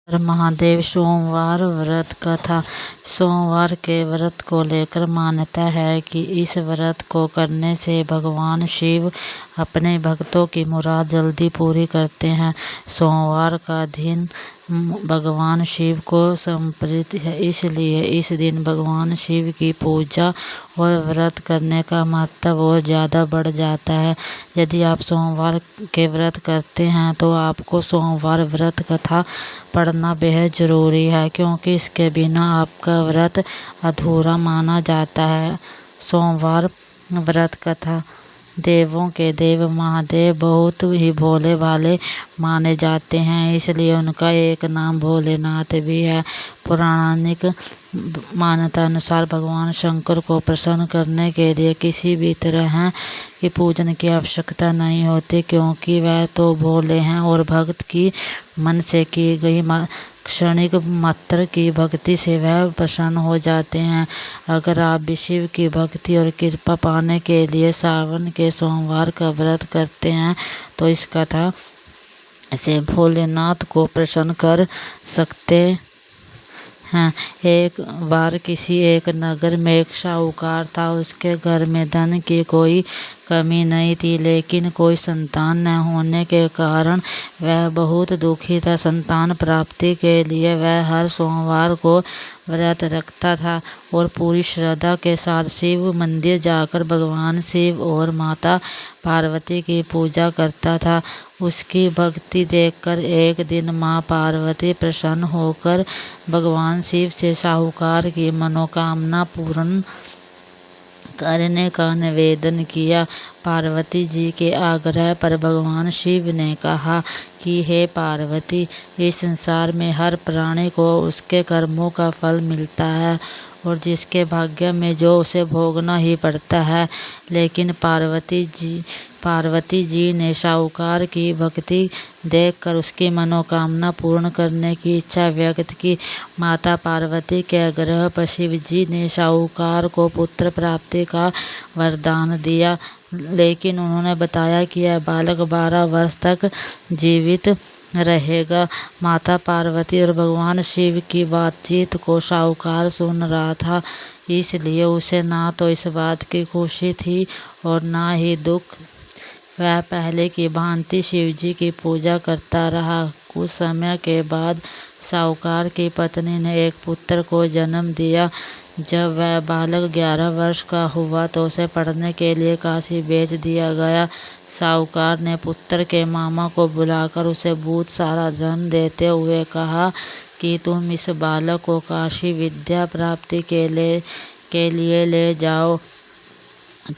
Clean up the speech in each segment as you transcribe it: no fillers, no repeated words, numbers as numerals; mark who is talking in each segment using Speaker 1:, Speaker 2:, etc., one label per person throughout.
Speaker 1: महादेव सोमवार व्रत कथा। सोमवार के व्रत को लेकर मान्यता है कि इस व्रत को करने से भगवान शिव अपने भक्तों की मुराद जल्दी पूरी करते हैं। सोमवार का दिन भगवान शिव को समर्पित है, इसलिए इस दिन भगवान शिव की पूजा और व्रत करने का महत्व और ज़्यादा बढ़ जाता है। यदि आप सोमवार के व्रत करते हैं तो आपको सोमवार व्रत कथा पढ़ना बेहद ज़रूरी है, क्योंकि इसके बिना आपका व्रत अधूरा माना जाता है। सोमवार व्रत कथा। देवों के देव महादेव बहुत ही भोले भाले माने जाते हैं, इसलिए उनका एक नाम भोलेनाथ भी है। पौराणिक मान्यता अनुसार भगवान शंकर को प्रसन्न करने के लिए किसी भी तरह की पूजन की आवश्यकता नहीं होती, क्योंकि वह तो भोले हैं और भक्त की मन से की गई क्षणिक मात्र की भक्ति से वह प्रसन्न हो जाते हैं। अगर आप भी शिव की भक्ति और कृपा पाने के लिए सावन के सोमवार का व्रत करते हैं तो इस कथा से भोलेनाथ को प्रसन्न कर सकते हैं। एक बार किसी एक नगर में एक साहूकार था। उसके घर में धन की कोई कमी नहीं थी, लेकिन कोई संतान न होने के कारण वह बहुत दुखी था। संतान प्राप्ति के लिए वह हर सोमवार को व्रत रखता था और पूरी श्रद्धा के साथ शिव मंदिर जाकर भगवान शिव और माता पार्वती की पूजा करता था। उसकी भक्ति देखकर एक दिन माँ पार्वती प्रसन्न होकर भगवान शिव से साहूकार की मनोकामना पूर्ण करने का निवेदन किया। पार्वती जी के आग्रह पर भगवान शिव ने कहा कि हे पार्वती, इस संसार में हर प्राणी को उसके कर्मों का फल मिलता है और जिसके भाग्य में जो उसे भोगना ही पड़ता है। लेकिन पार्वती जी ने साहूकार की भक्ति देखकर उसकी मनोकामना पूर्ण करने की इच्छा व्यक्त की। माता पार्वती के आग्रह पर शिव जी ने साहूकार को पुत्र प्राप्ति का वरदान दिया, लेकिन उन्होंने बताया कि यह बालक 12 वर्ष तक जीवित रहेगा। माता पार्वती और भगवान शिव की बातचीत को साहूकार सुन रहा था, इसलिए उसे ना तो इस बात की खुशी थी और ना ही दुख। वह पहले की भांति शिवजी की पूजा करता रहा। कुछ समय के बाद साहूकार की पत्नी ने एक पुत्र को जन्म दिया। जब वह बालक 11 वर्ष का हुआ तो उसे पढ़ने के लिए काशी भेज दिया गया। साहूकार ने पुत्र के मामा को बुलाकर उसे बहुत सारा धन देते हुए कहा कि तुम इस बालक को काशी विद्या प्राप्ति के लिए ले जाओ।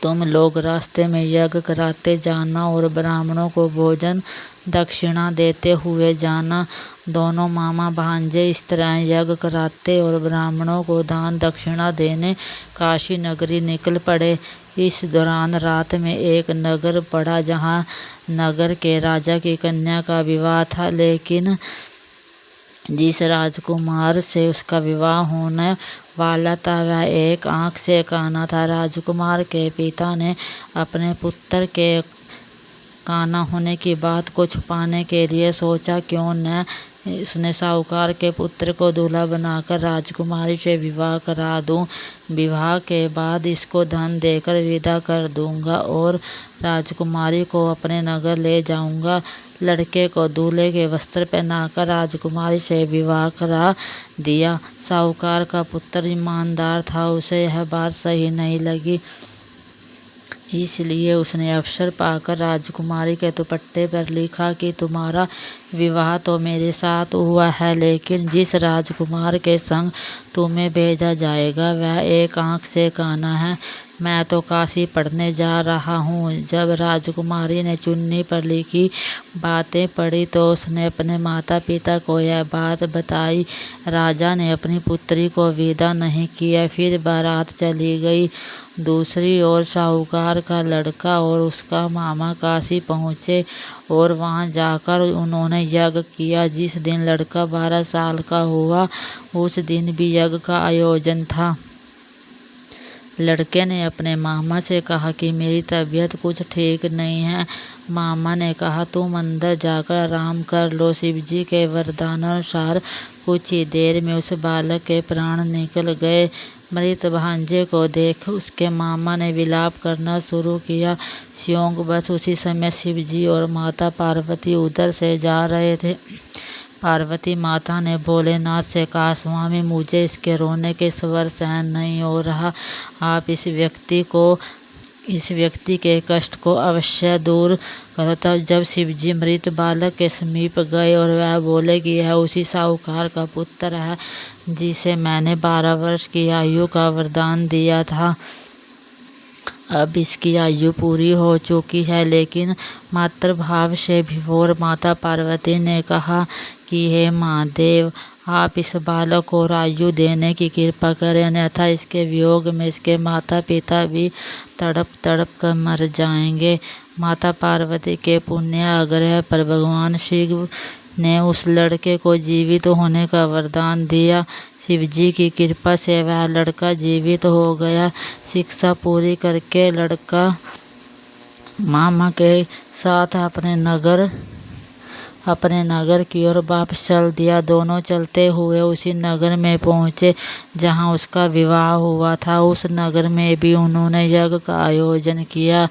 Speaker 1: तुम लोग रास्ते में यज्ञ कराते जाना और ब्राह्मणों को भोजन दक्षिणा देते हुए जाना। दोनों मामा भांजे इस तरह यज्ञ कराते और ब्राह्मणों को दान दक्षिणा देने काशी नगरी निकल पड़े। इस दौरान रात में एक नगर पड़ा जहाँ नगर के राजा की कन्या का विवाह था, लेकिन जिस राजकुमार से उसका विवाह होने वाला था वह एक आंख से काना था। राजकुमार के पिता ने अपने पुत्र के काना होने की बात को छुपाने के लिए सोचा, क्यों न उसने साहूकार के पुत्र को दूल्हा बनाकर राजकुमारी से विवाह करा दूं। विवाह के बाद इसको धन देकर विदा कर दूंगा और राजकुमारी को अपने नगर ले जाऊंगा। लड़के को दूल्हे के वस्त्र पहनाकर राजकुमारी से विवाह करा दिया। साहूकार का पुत्र ईमानदार था, उसे यह बात सही नहीं लगी, इसलिए उसने अवसर पाकर राजकुमारी के दुपट्टे पर लिखा कि तुम्हारा विवाह तो मेरे साथ हुआ है, लेकिन जिस राजकुमार के संग तुम्हें भेजा जाएगा वह एक आंख से काना है। मैं तो काशी पढ़ने जा रहा हूँ। जब राजकुमारी ने चुन्नी पर लिखी बातें पढ़ी तो उसने अपने माता पिता को यह बात बताई। राजा ने अपनी पुत्री को विदा नहीं किया, फिर बारात चली गई। दूसरी ओर साहूकार का लड़का और उसका मामा काशी पहुँचे और वहां जाकर उन्होंने यज्ञ किया। जिस दिन लड़का 12 साल का हुआ उस दिन भी यज्ञ का आयोजन था। लड़के ने अपने मामा से कहा कि मेरी तबीयत कुछ ठीक नहीं है। मामा ने कहा तुम अंदर जाकर आराम कर लो। शिवजी के वरदानानुसार कुछ ही देर में उस बालक के प्राण निकल गए। मृत भांजे को देख उसके मामा ने विलाप करना शुरू किया। स्यों बस उसी समय शिवजी और माता पार्वती उधर से जा रहे थे। पार्वती माता ने भोलेनाथ से कहा, स्वामी मुझे इसके रोने के स्वर सहन नहीं हो रहा। आप इस व्यक्ति के कष्ट को अवश्य दूर करो। तब जब शिवजी मृत बालक के समीप गए और वह बोले कि यह उसी साहूकार का पुत्र है जिसे मैंने 12 वर्ष की आयु का वरदान दिया था। अब इसकी आयु पूरी हो चुकी है। लेकिन मातृभाव से विभोर माता पार्वती ने कहा कि हे महादेव, आप इस बालक को आयु देने की कृपा करें, अन्यथा इसके वियोग में इसके माता पिता भी तड़प तड़प कर मर जाएंगे। माता पार्वती के पुण्य आग्रह पर भगवान शिव ने उस लड़के को जीवित होने का वरदान दिया। शिवजी की कृपा से वह लड़का जीवित हो गया। शिक्षा पूरी करके लड़का मामा के साथ अपने नगर की ओर वापस चल दिया। दोनों चलते हुए उसी नगर में पहुँचे जहाँ उसका विवाह हुआ था। उस नगर में भी उन्होंने यज्ञ का आयोजन किया।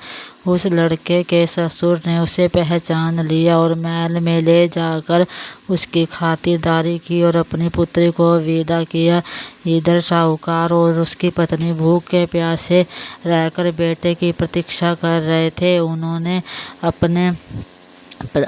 Speaker 1: उस लड़के के ससुर ने उसे पहचान लिया और महल में ले जाकर उसकी खातिरदारी की और अपनी पुत्री को विदा किया। इधर साहूकार और उसकी पत्नी भूखे प्यासे रहकर बेटे की प्रतीक्षा कर रहे थे।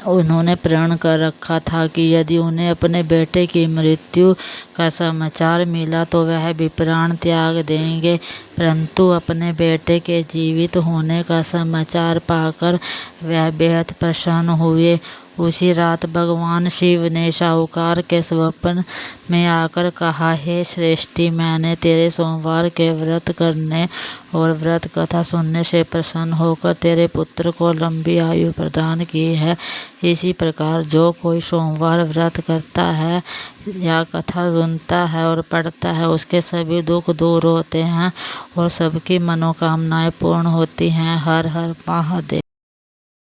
Speaker 1: उन्होंने प्रण कर रखा था कि यदि उन्हें अपने बेटे की मृत्यु का समाचार मिला तो वह भी प्राण त्याग देंगे। परंतु अपने बेटे के जीवित होने का समाचार पाकर वह बेहद प्रसन्न हुए। उसी रात भगवान शिव ने साहूकार के स्वप्न में आकर कहा, हे श्रेष्ठी, मैंने तेरे सोमवार के व्रत करने और व्रत कथा सुनने से प्रसन्न होकर तेरे पुत्र को लंबी आयु प्रदान की है। इसी प्रकार जो कोई सोमवार व्रत करता है या कथा सुनता है और पढ़ता है, उसके सभी दुख दूर होते हैं और सबकी मनोकामनाएं पूर्ण होती हैं। हर हर महादेव।